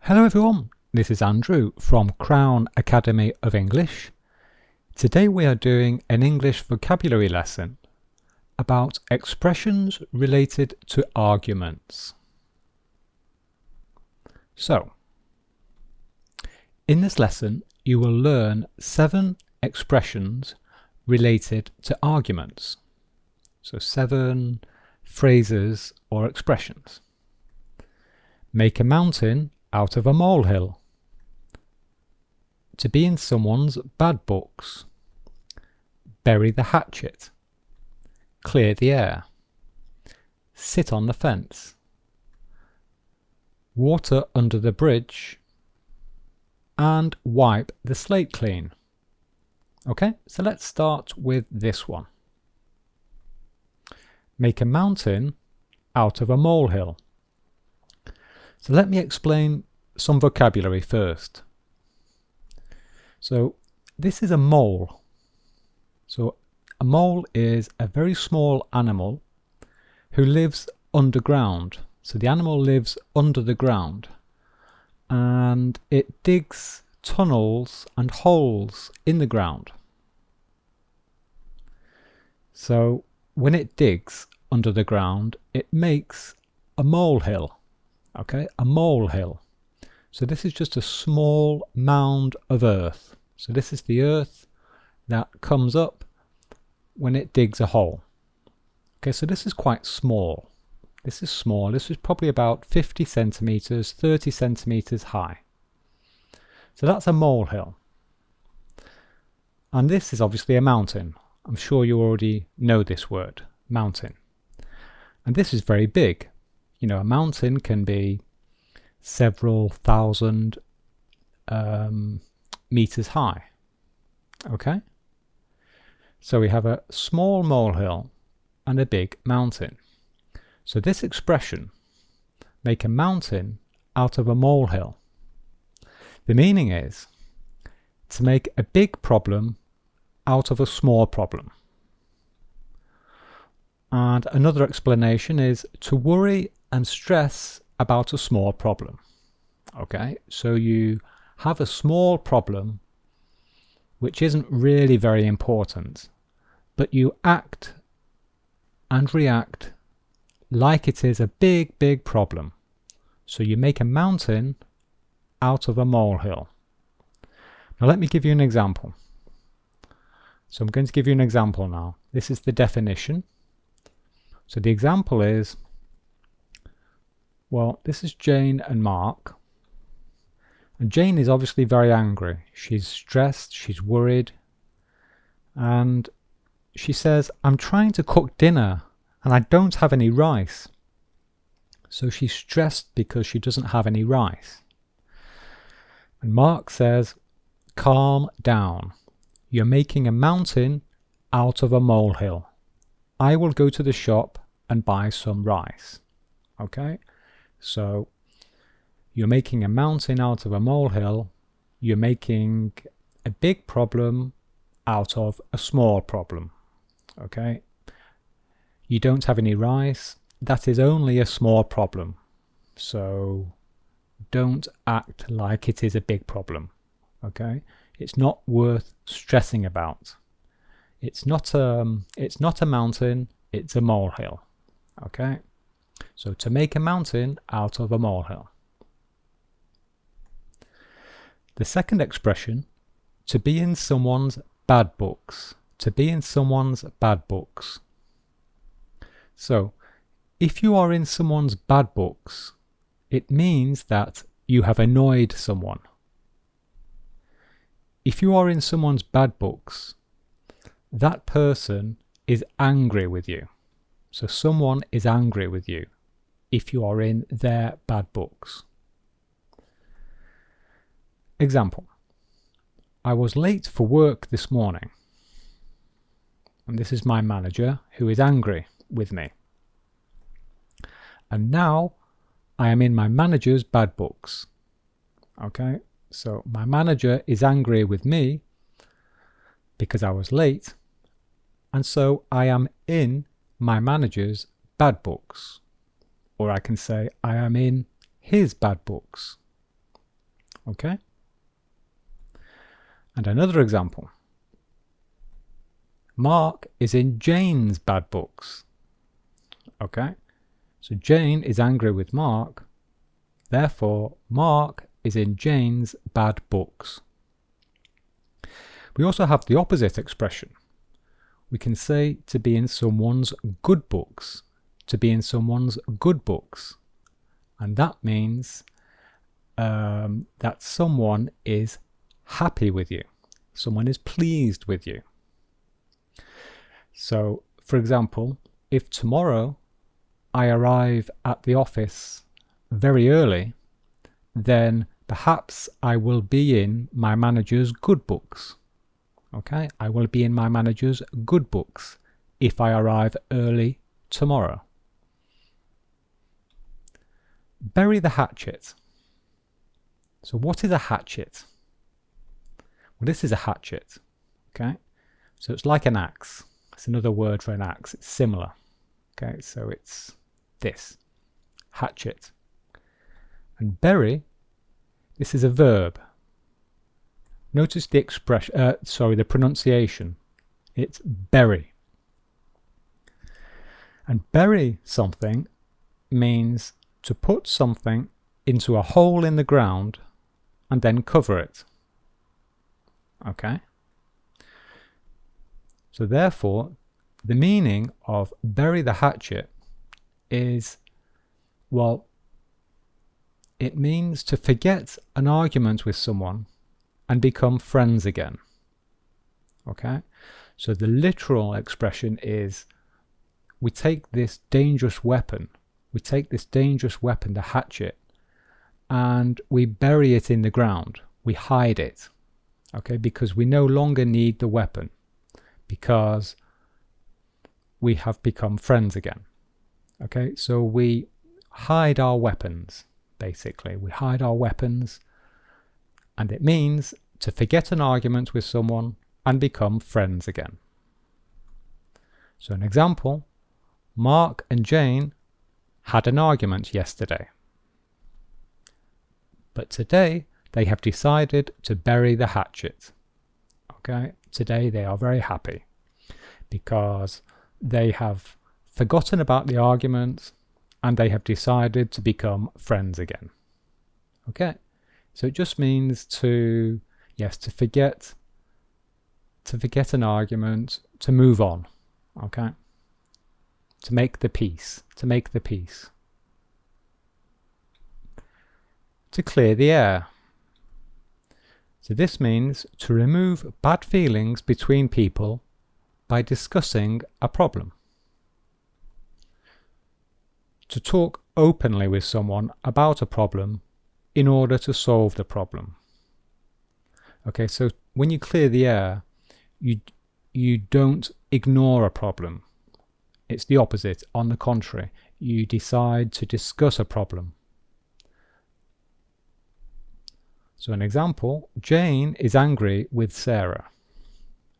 Hello everyone, this is Andrew from Crown Academy of English. Today we are doing an English vocabulary lesson about expressions related to arguments. So, in this lesson you will learn 7 expressions related to arguments. So 7 phrases or expressions. Make a mountain out of a molehill. To be in someone's bad books. Bury the hatchet. Clear the air. Sit on the fence. Water under the bridge. And wipe the slate clean. Okay, so let's start with this one. Make a mountain out of a molehill. So let me explain some vocabulary first. So this is a mole. So a mole is a very small animal who lives underground. So the animal lives under the ground and it digs tunnels and holes in the ground. So when it digs under the ground, it makes a molehill. Okay, a molehill. So this is just a small mound of earth. So this is the earth that comes up when it digs a hole. Okay, so this is quite small. This is small. This is probably about 50 centimeters, 30 centimeters high. So that's a molehill. And this is obviously a mountain. I'm sure you already know this word, mountain. And this is very big. You know, a mountain can be several thousand meters high. Okay? So we have a small molehill and a big mountain. So this expression, make a mountain out of a molehill. The meaning is to make a big problem out of a small problem. And another explanation is to worry and stress about a small problem. Okay, so you have a small problem which isn't really very important, but you act and react like it is a big problem. So you make a mountain out of a molehill. Now let me give you an example. So I'm going to give you an example now. This is the definition. So the example is, well, this is Jane and Mark. And Jane is obviously very angry. She's stressed, she's worried. And she says, I'm trying to cook dinner and I don't have any rice. So she's stressed because she doesn't have any rice. And Mark says, calm down. You're making a mountain out of a molehill. I will go to the shop and buy some rice. Okay? So you're making a mountain out of a molehill. You're making a big problem out of a small problem. Okay? You don't have any rice. That is only a small problem. So don't act like it is a big problem. Okay? It's not worth stressing about. It's not a mountain, it's a molehill. Okay? So to make a mountain out of a molehill. The second expression, to be in someone's bad books. To be in someone's bad books. So, if you are in someone's bad books, it means that you have annoyed someone. If you are in someone's bad books, that person is angry with you. So someone is angry with you if you are in their bad books. Example. I was late for work this morning. And this is my manager who is angry with me. And now I am in my manager's bad books. Okay, so my manager is angry with me because I was late. And so I am in my manager's bad books. Or I can say I am in his bad books. Okay? And another example. Mark is in Jane's bad books. Okay? So Jane is angry with Mark. Therefore, Mark is in Jane's bad books. We also have the opposite expression. We can say to be in someone's good books. To be in someone's good books. And that means that someone is happy with you. Someone is pleased with you. So, for example, if tomorrow I arrive at the office very early, then perhaps I will be in my manager's good books. Okay, I will be in my manager's good books if I arrive early tomorrow. Bury the hatchet. So what is a hatchet? Well, this is a hatchet. Okay, so it's like an axe. It's another word for an axe. It's similar. Okay, so it's this hatchet. And bury, this is a verb. Notice the expression, the pronunciation. It's bury. And bury something means to put something into a hole in the ground and then cover it. Okay? So therefore, the meaning of bury the hatchet is, well, it means to forget an argument with someone and become friends again. Okay? So the literal expression is we take this dangerous weapon, the hatchet, and we bury it in the ground. We hide it. Okay? Because we no longer need the weapon, because we have become friends again. Okay? So we hide our weapons, basically. We hide our weapons, and it means to forget an argument with someone and become friends again. So an example, Mark and Jane had an argument yesterday, but today they have decided to bury the hatchet. Okay, today they are very happy because they have forgotten about the argument and they have decided to become friends again. Okay, so it just means to forget an argument, to move on. Okay, to make the peace. To clear the air. So this means to remove bad feelings between people by discussing a problem. To talk openly with someone about a problem in order to solve the problem. Okay, so when you clear the air, you don't ignore a problem. It's the opposite. On the contrary, you decide to discuss a problem. So an example, Jane is angry with Sarah.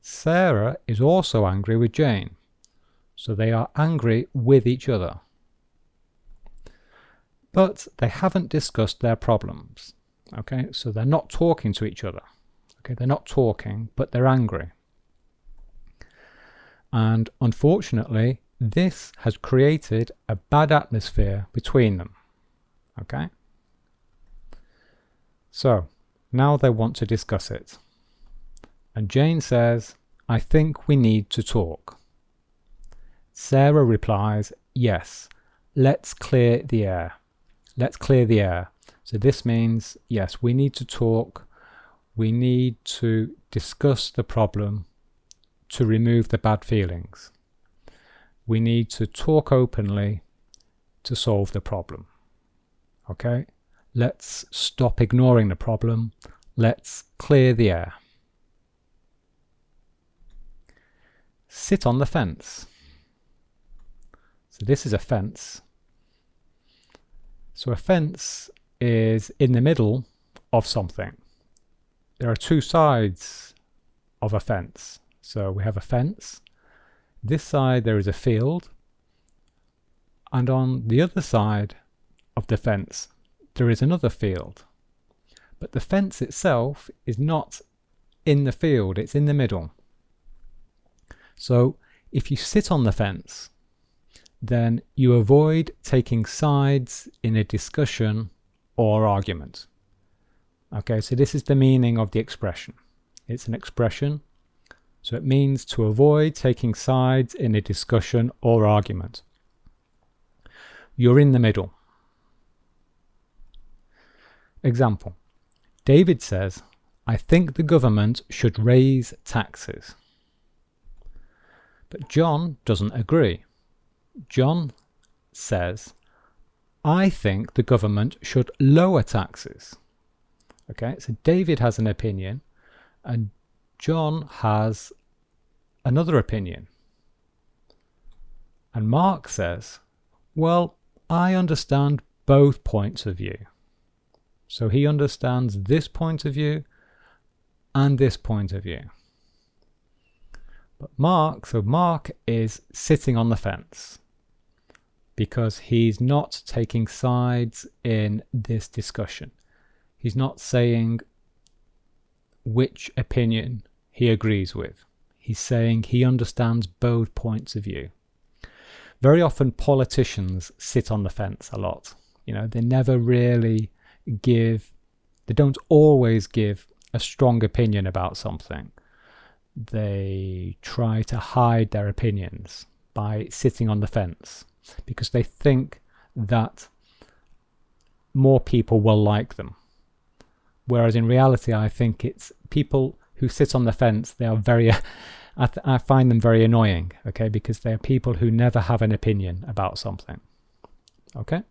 Sarah is also angry with Jane. So they are angry with each other. But they haven't discussed their problems. Okay, so they're not talking to each other. Okay, they're not talking, but they're angry. And unfortunately, this has created a bad atmosphere between them. Okay? So, now they want to discuss it. And Jane says, I think we need to talk. Sarah replies, yes, let's clear the air. Let's clear the air. So this means, yes, we need to talk. We need to discuss the problem to remove the bad feelings. We need to talk openly to solve the problem. Okay? Let's stop ignoring the problem. Let's clear the air. Sit on the fence. So this is a fence. So a fence is in the middle of something. There are two sides of a fence. So we have a fence. This side there is a field, and on the other side of the fence there is another field. But the fence itself is not in the field, it's in the middle. So if you sit on the fence, then you avoid taking sides in a discussion or argument. Okay, so this is the meaning of the expression. It's an expression, so it means to avoid taking sides in a discussion or argument. You're in the middle. Example. David says, I think the government should raise taxes. But John doesn't agree. John says, I think the government should lower taxes. Okay, so David has an opinion and John has another opinion. And Mark says, well, I understand both points of view. So he understands this point of view and this point of view. But Mark is sitting on the fence because he's not taking sides in this discussion. He's not saying which opinion he agrees with. He's saying he understands both points of view. Very often politicians sit on the fence a lot. You know, they never really they don't always give a strong opinion about something. They try to hide their opinions by sitting on the fence because they think that more people will like them. Whereas in reality, I think it's people who sit on the fence, they are very, I find them very annoying, okay, because they are people who never have an opinion about something. Okay,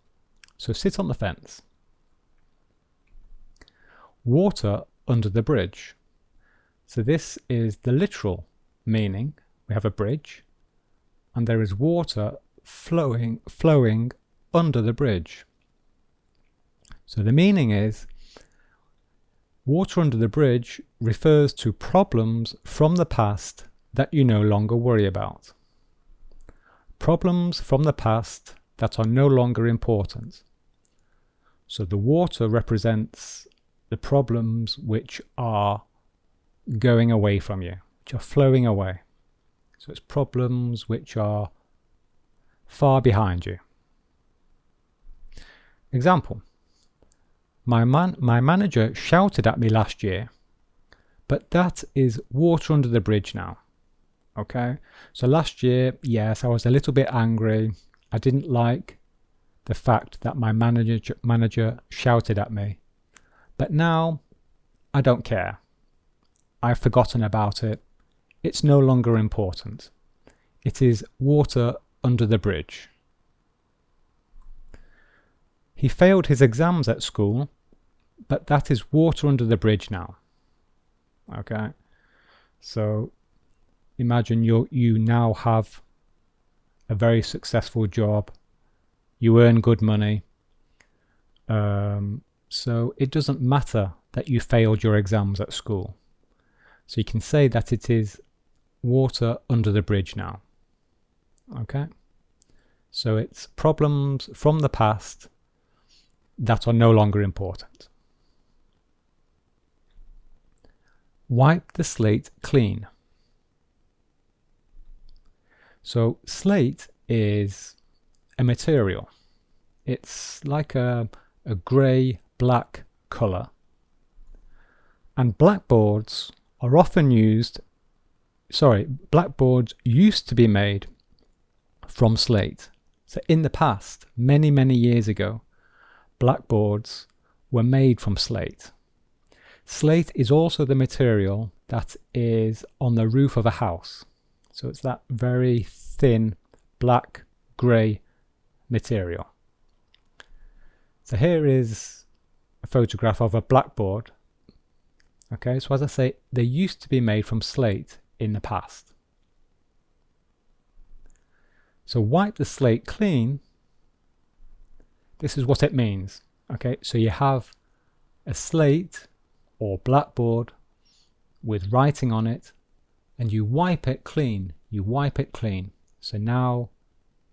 so sit on the fence. Water under the bridge. So this is the literal meaning. We have a bridge and there is water flowing under the bridge. So the meaning is water under the bridge refers to problems from the past that you no longer worry about. Problems from the past that are no longer important. So the water represents the problems which are going away from you, which are flowing away. So it's problems which are far behind you. Example. My manager shouted at me last year, but that is water under the bridge now. Okay, so last year, yes, I was a little bit angry. I didn't like the fact that my manager shouted at me. But now, I don't care. I've forgotten about it. It's no longer important. It is water under the bridge. He failed his exams at school, but that is water under the bridge now. Okay, so imagine you now have a very successful job. You earn good money. So it doesn't matter that you failed your exams at school. So you can say that it is water under the bridge now. Okay? So it's problems from the past that are no longer important. Wipe the slate clean. So slate is a material. It's like a grey black colour. And blackboards are often blackboards used to be made from slate. So in the past, many, many years ago, blackboards were made from slate. Slate is also the material that is on the roof of a house. So it's that very thin black grey material. So here is a photograph of a blackboard. Okay, so as I say, they used to be made from slate in the past. So wipe the slate clean, this is what it means. Okay, so you have a slate or blackboard with writing on it and you wipe it clean. You wipe it clean. So now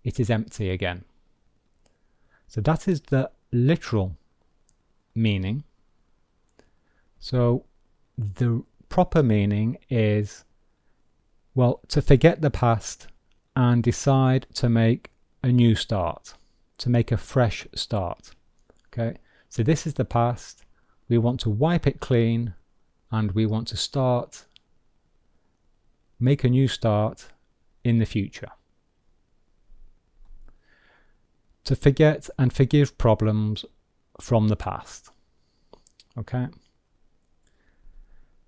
it is empty again. So that is the literal meaning. So the proper meaning is, well, to forget the past and decide to make a new start, to make a fresh start. Okay, so this is the past. We want to wipe it clean and we want to start, make a new start in the future. To forget and forgive problems from the past. Okay,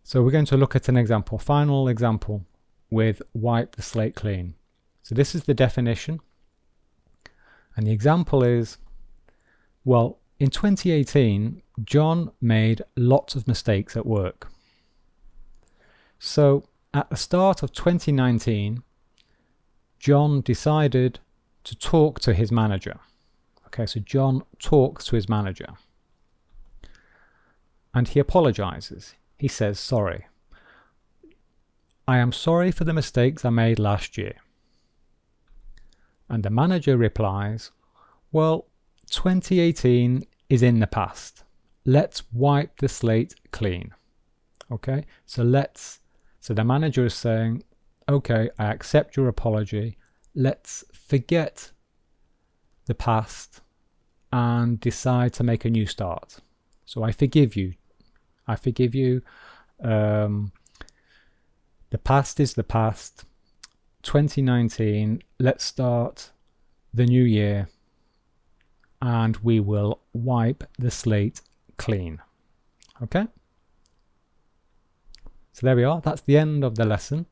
so we're going to look at an example, final example with wipe the slate clean. So this is the definition, and the example is, well, in 2018 John made lots of mistakes at work. So at the start of 2019 John decided to talk to his manager. Okay, so John talks to his manager and he apologizes. He says, sorry. I am sorry for the mistakes I made last year. And the manager replies, well, 2018 is in the past. Let's wipe the slate clean. Okay, so the manager is saying, okay, I accept your apology. Let's forget the past and decide to make a new start. So I forgive you. I forgive you. The past is the past. 2019, let's start the new year and we will wipe the slate clean. Okay? So there we are. That's the end of the lesson.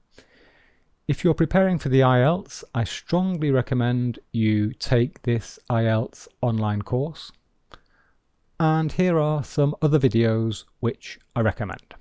If you're preparing for the IELTS, I strongly recommend you take this IELTS online course. And here are some other videos which I recommend.